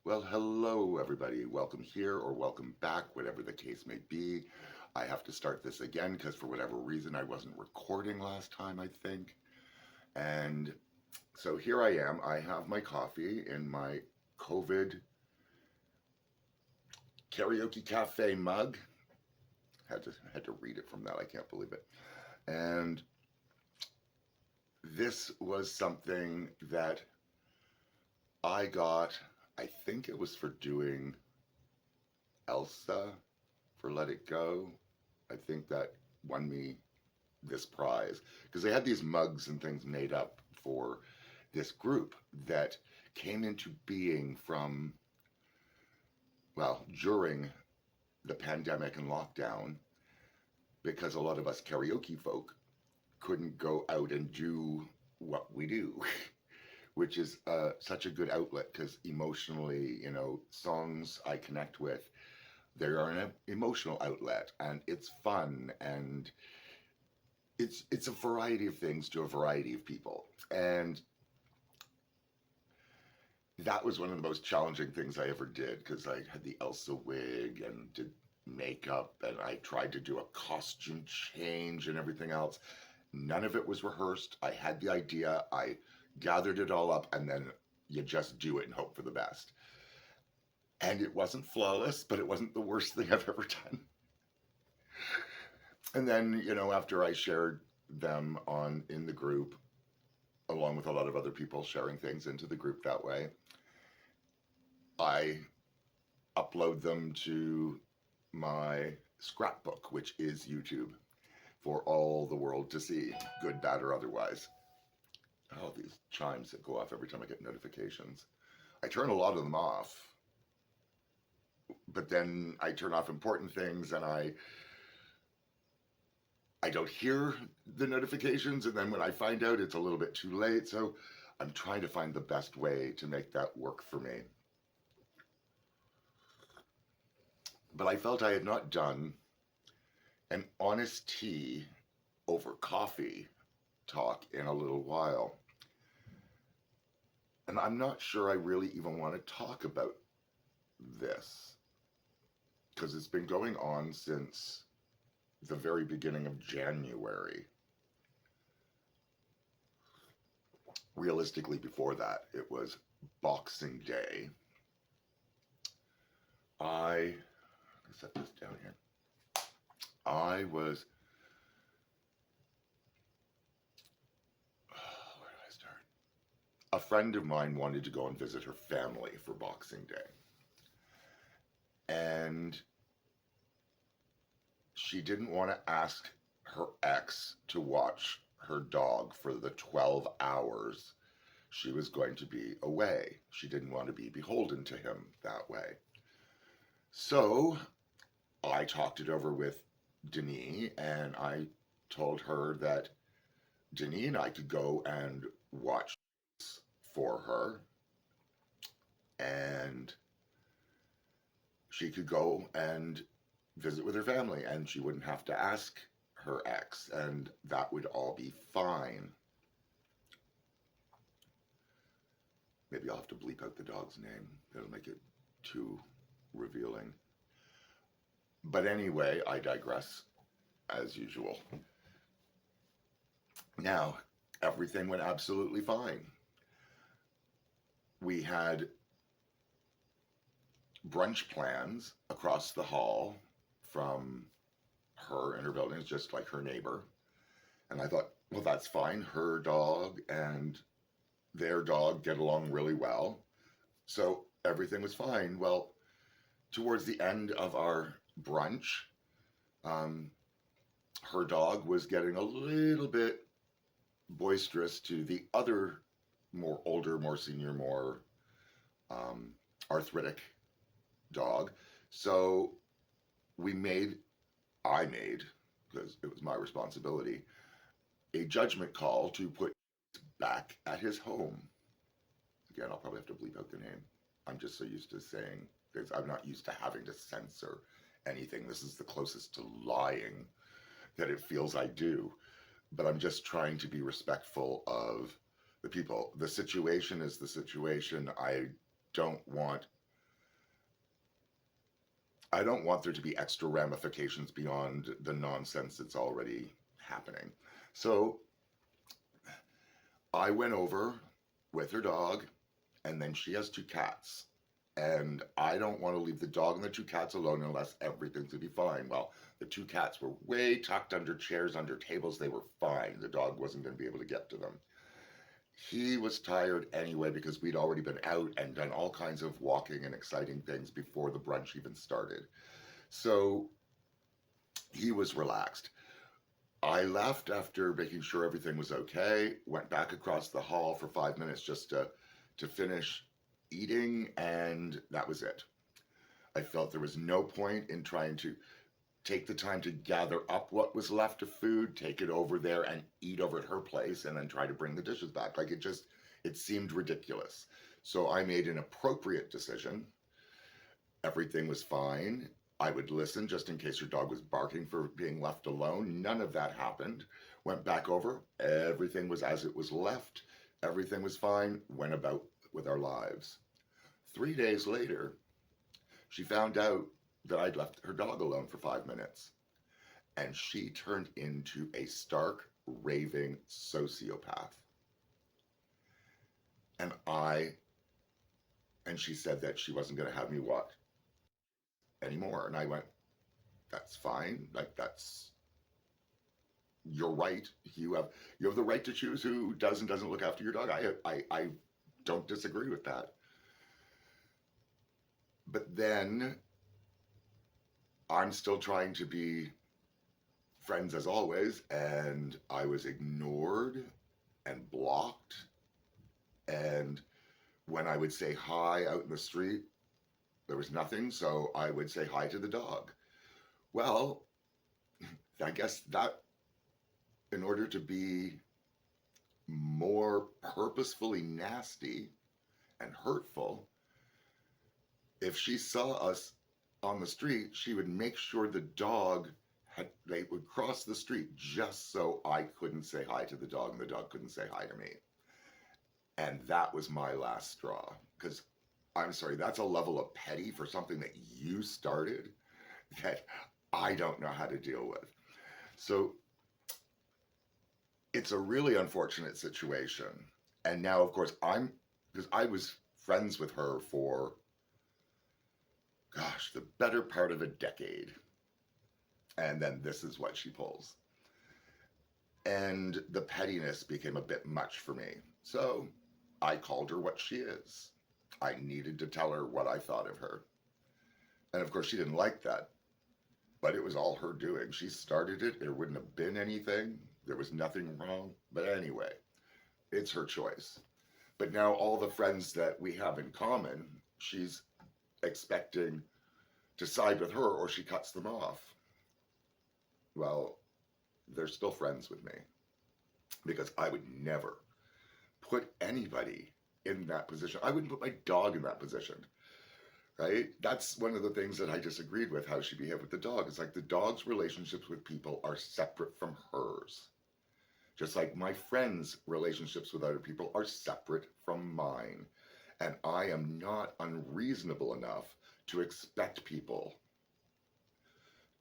Well, hello, everybody. Welcome here or welcome back, whatever the case may be. I have to start this again because for whatever reason I wasn't recording last time, I think. And so here I am. I have my coffee in my COVID Karaoke Cafe mug. Had to read it from that. I can't believe it. And this was something that I got. I think it was for doing Elsa for Let It Go. I think that won me this prize because they had these mugs and things made up for this group that came into being from, well, during the pandemic and lockdown because a lot of us karaoke folk couldn't go out and do what we do, which is such a good outlet because emotionally, songs I connect with, they are an emotional outlet and it's fun and it's a variety of things to a variety of people. And that was one of the most challenging things I ever did because I had the Elsa wig and did makeup and I tried to do a costume change and everything else. None of it was rehearsed. I had the idea, I gathered it all up, and then you just do it and hope for the best. And it wasn't flawless, but it wasn't the worst thing I've ever done. And then, after I shared them on in the group, along with a lot of other people sharing things into the group that way, I upload them to my scrapbook, which is YouTube, for all the world to see, good, bad, or otherwise. Oh, these chimes that go off every time I get notifications. I turn a lot of them off, but then I turn off important things and I don't hear the notifications, and then when I find out, it's a little bit too late. So I'm trying to find the best way to make that work for me. But I felt I had not done an honest tea over coffee talk in a little while. And I'm not sure I really even want to talk about this because it's been going on since the very beginning of January. Realistically, before that, it was Boxing Day. I set this down here. I was, where do I start? A friend of mine wanted to go and visit her family for Boxing Day. And she didn't want to ask her ex to watch her dog for the 12 hours she was going to be away. She didn't want to be beholden to him that way. So I talked it over with Denis and I told her that Denis and I could go and watch for her and she could go and visit with her family and she wouldn't have to ask her ex and that would all be fine. Maybe I'll have to bleep out the dog's name. That'll make it too revealing. But anyway, I digress as usual. Now, everything went absolutely fine. We had brunch plans across the hall from her and her building. It's just like her neighbor. And I thought, well, that's fine. Her dog and their dog get along really well. So everything was fine. Well, towards the end of our brunch, her dog was getting a little bit boisterous to the other more older, more senior, more arthritic dog. So I made, because it was my responsibility, a judgment call to put back at his home. Again, I'll probably have to bleep out the name. I'm just so used to saying, because I'm not used to having to censor anything. This is the closest to lying that it feels I do. But I'm just trying to be respectful of the people. The situation is the situation. I don't want I don't want there to be extra ramifications beyond the nonsense that's already happening. So I went over with her dog, and then she has two cats. And I don't want to leave the dog and the two cats alone unless everything's going to be fine. Well, the two cats were way tucked under chairs, under tables. They were fine. The dog wasn't going to be able to get to them. He was tired anyway because we'd already been out and done all kinds of walking and exciting things before the brunch even started. So he was relaxed. I left after making sure everything was okay, went back across the hall for 5 minutes just to finish eating, and that was it. I felt there was no point in trying to take the time to gather up what was left of food, take it over there and eat over at her place, and then try to bring the dishes back. Like it seemed ridiculous. So I made an appropriate decision. Everything was fine. I would listen just in case her dog was barking for being left alone. None of that happened. Went back over. Everything was as it was left. Everything was fine. Went about with our lives. 3 days later, she found out that I'd left her dog alone for 5 minutes. And she turned into a stark, raving sociopath. And she said that she wasn't going to have me watch anymore. And I went, that's fine. Like, you're right. You have the right to choose who does and doesn't look after your dog. I don't disagree with that. But then I'm still trying to be friends as always, and I was ignored and blocked. And when I would say hi out in the street, there was nothing, so I would say hi to the dog. Well, I guess that in order to be more purposefully nasty and hurtful, if she saw us on the street, she would make sure the dog they would cross the street just so I couldn't say hi to the dog and the dog couldn't say hi to me. And that was my last straw. Because, I'm sorry, that's a level of petty for something that you started that I don't know how to deal with. So it's a really unfortunate situation. And now, of course, because I was friends with her for, gosh, the better part of a decade. And then this is what she pulls. And the pettiness became a bit much for me. So I called her what she is. I needed to tell her what I thought of her. And of course, she didn't like that. But it was all her doing. She started it. There wouldn't have been anything. There was nothing wrong. But anyway, it's her choice. But now all the friends that we have in common, she's expecting to side with her or she cuts them off. Well, they're still friends with me because I would never put anybody in that position. I wouldn't put my dog in that position, right? That's one of the things that I disagreed with, how she behaved with the dog. It's like the dog's relationships with people are separate from hers. Just like my friends' relationships with other people are separate from mine. And I am not unreasonable enough to expect people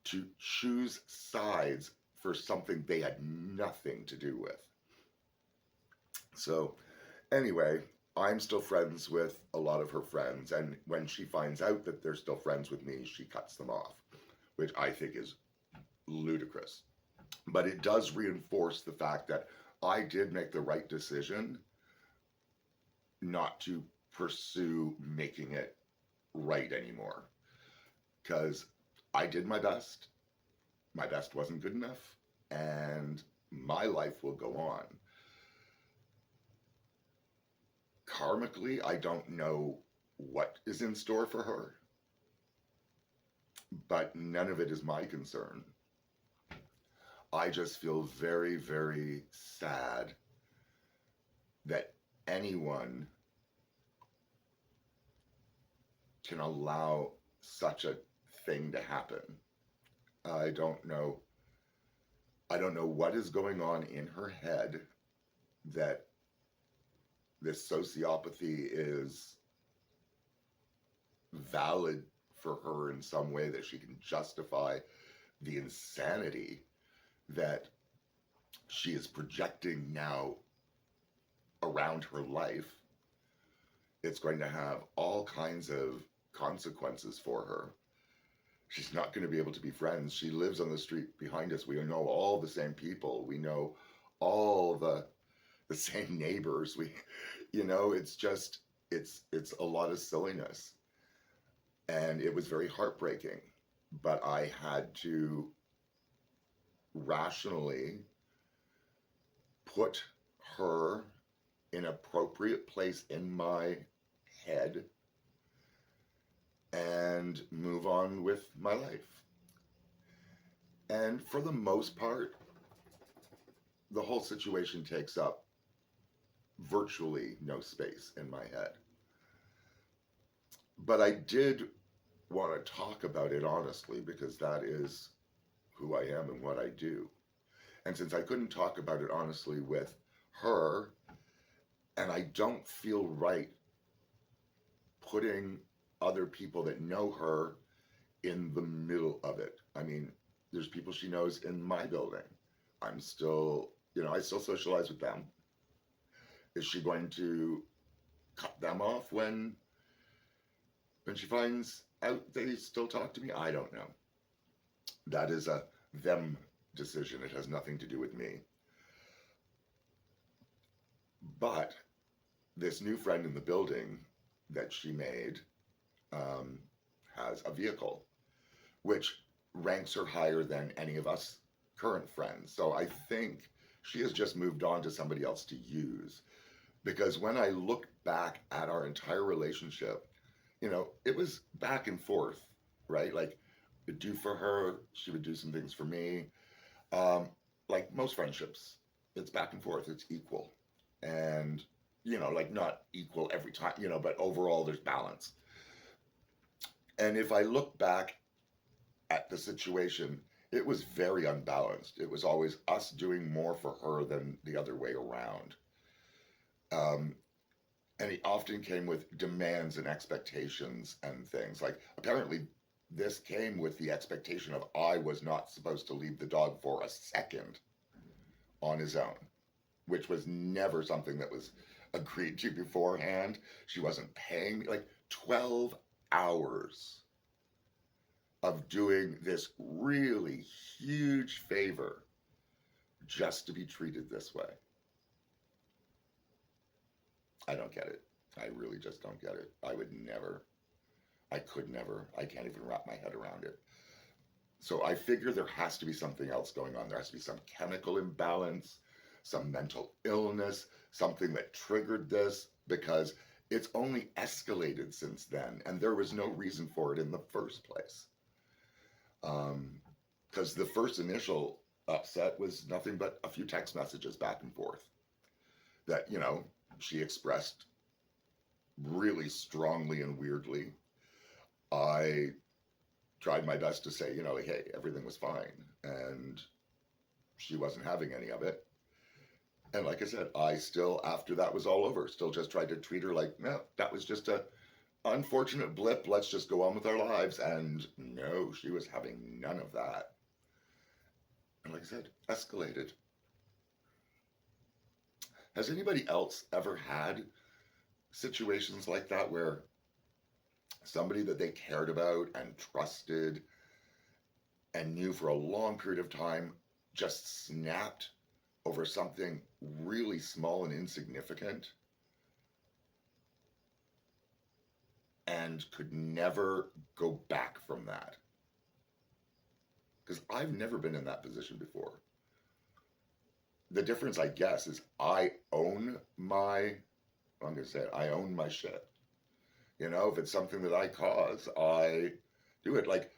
to choose sides for something they had nothing to do with. So anyway, I'm still friends with a lot of her friends, and when she finds out that they're still friends with me, she cuts them off, which I think is ludicrous. But it does reinforce the fact that I did make the right decision not to pursue making it right anymore, because I did my best. My best wasn't good enough, and my life will go on. Karmically, I don't know what is in store for her, but none of it is my concern. I just feel very, very sad that anyone can allow such a thing to happen. I don't know what is going on in her head that this sociopathy is valid for her in some way that she can justify the insanity that she is projecting now around her life, it's going to have all kinds of consequences for her. She's not going to be able to be friends. She lives on the street behind us. We know all the same people. We know all the same neighbors. It's just it's a lot of silliness. And it was very heartbreaking. But I had to rationally put her in an appropriate place in my head and move on with my life. And for the most part, the whole situation takes up virtually no space in my head. But I did want to talk about it honestly, because that is who I am and what I do. And since I couldn't talk about it honestly with her, and I don't feel right putting other people that know her in the middle of it. I mean, there's people she knows in my building. I'm still, I still socialize with them. Is she going to cut them off when she finds out they still talk to me? I don't know. That is a them decision. It has nothing to do with me. But this new friend in the building that she made has a vehicle, which ranks her higher than any of us current friends. So I think she has just moved on to somebody else to use. Because when I look back at our entire relationship, it was back and forth, right? Like, I'd do for her, she would do some things for me. Like most friendships, it's back and forth, it's equal. And, like not equal every time, but overall there's balance. And if I look back at the situation, it was very unbalanced. It was always us doing more for her than the other way around. And he often came with demands and expectations and things. Like, apparently this came with the expectation of I was not supposed to leave the dog for a second on his own, which was never something that was agreed to beforehand. She wasn't paying me. Like 12 hours of doing this really huge favor just to be treated this way. I don't get it. I really just don't get it. I would never. I could never. I can't even wrap my head around it. So I figure there has to be something else going on. There has to be some chemical imbalance, some mental illness, something that triggered this, because it's only escalated since then, and there was no reason for it in the first place. Because the first initial upset was nothing but a few text messages back and forth that, she expressed really strongly and weirdly. I tried my best to say, like, hey, everything was fine. And she wasn't having any of it. And like I said, I still, after that was all over, still just tried to treat her like, no, that was just a unfortunate blip. Let's just go on with our lives. And no, she was having none of that. And like I said, escalated. Has anybody else ever had situations like that where somebody that they cared about and trusted and knew for a long period of time just snapped over something really small and insignificant and could never go back from that? Because I've never been in that position before. The difference, I guess, is I own my, I'm going to say it, I own my shit. If it's something that I cause, I do it. Like,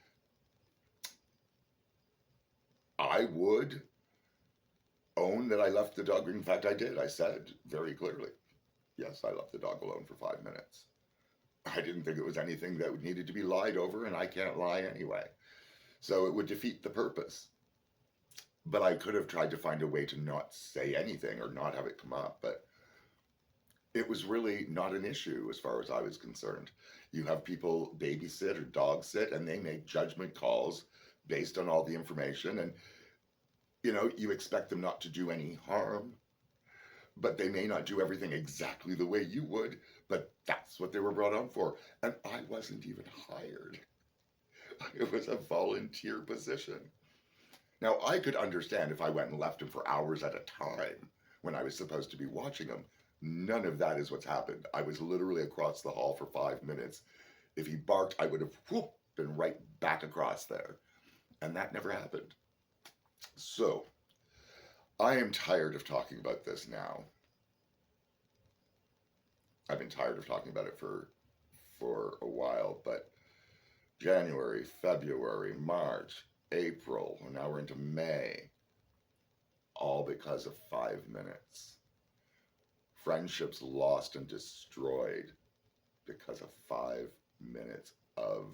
I would own that I left the dog. In fact, I did. I said very clearly, yes, I left the dog alone for 5 minutes. I didn't think it was anything that needed to be lied over, and I can't lie anyway. So it would defeat the purpose. But I could have tried to find a way to not say anything or not have it come up. But it was really not an issue as far as I was concerned. You have people babysit or dog sit, and they make judgment calls based on all the information. And, you expect them not to do any harm, but they may not do everything exactly the way you would, but that's what they were brought on for. And I wasn't even hired, it was a volunteer position. Now, I could understand if I went and left him for hours at a time when I was supposed to be watching him. None of that is what's happened. I was literally across the hall for 5 minutes. If he barked, I would have been right back across there. And that never happened. So, I am tired of talking about this now. I've been tired of talking about it for a while, but January, February, March, April, and now we're into May, all because of 5 minutes. Friendships lost and destroyed because of 5 minutes of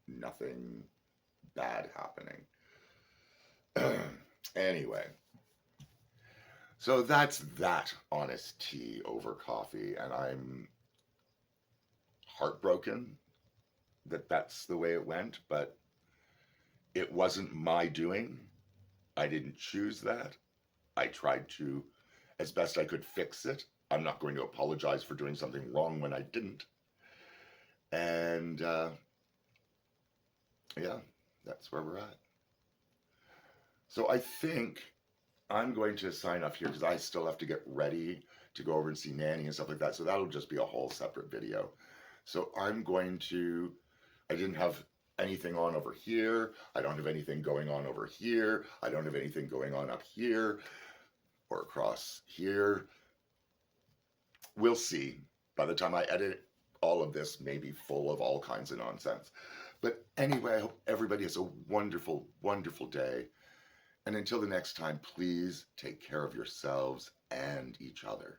nothing bad happening. Anyway, so that's that honest tea over coffee, and I'm heartbroken that that's the way it went, but it wasn't my doing. I didn't choose that. I tried to, as best I could, fix it. I'm not going to apologize for doing something wrong when I didn't. And yeah, that's where we're at. So I think I'm going to sign off here because I still have to get ready to go over and see Nanny and stuff like that. So that'll just be a whole separate video. So I didn't have anything on over here. I don't have anything going on over here. I don't have anything going on up here or across here. We'll see. By the time I edit all of this, may be full of all kinds of nonsense. But anyway, I hope everybody has a wonderful, wonderful day. And until the next time, please take care of yourselves and each other.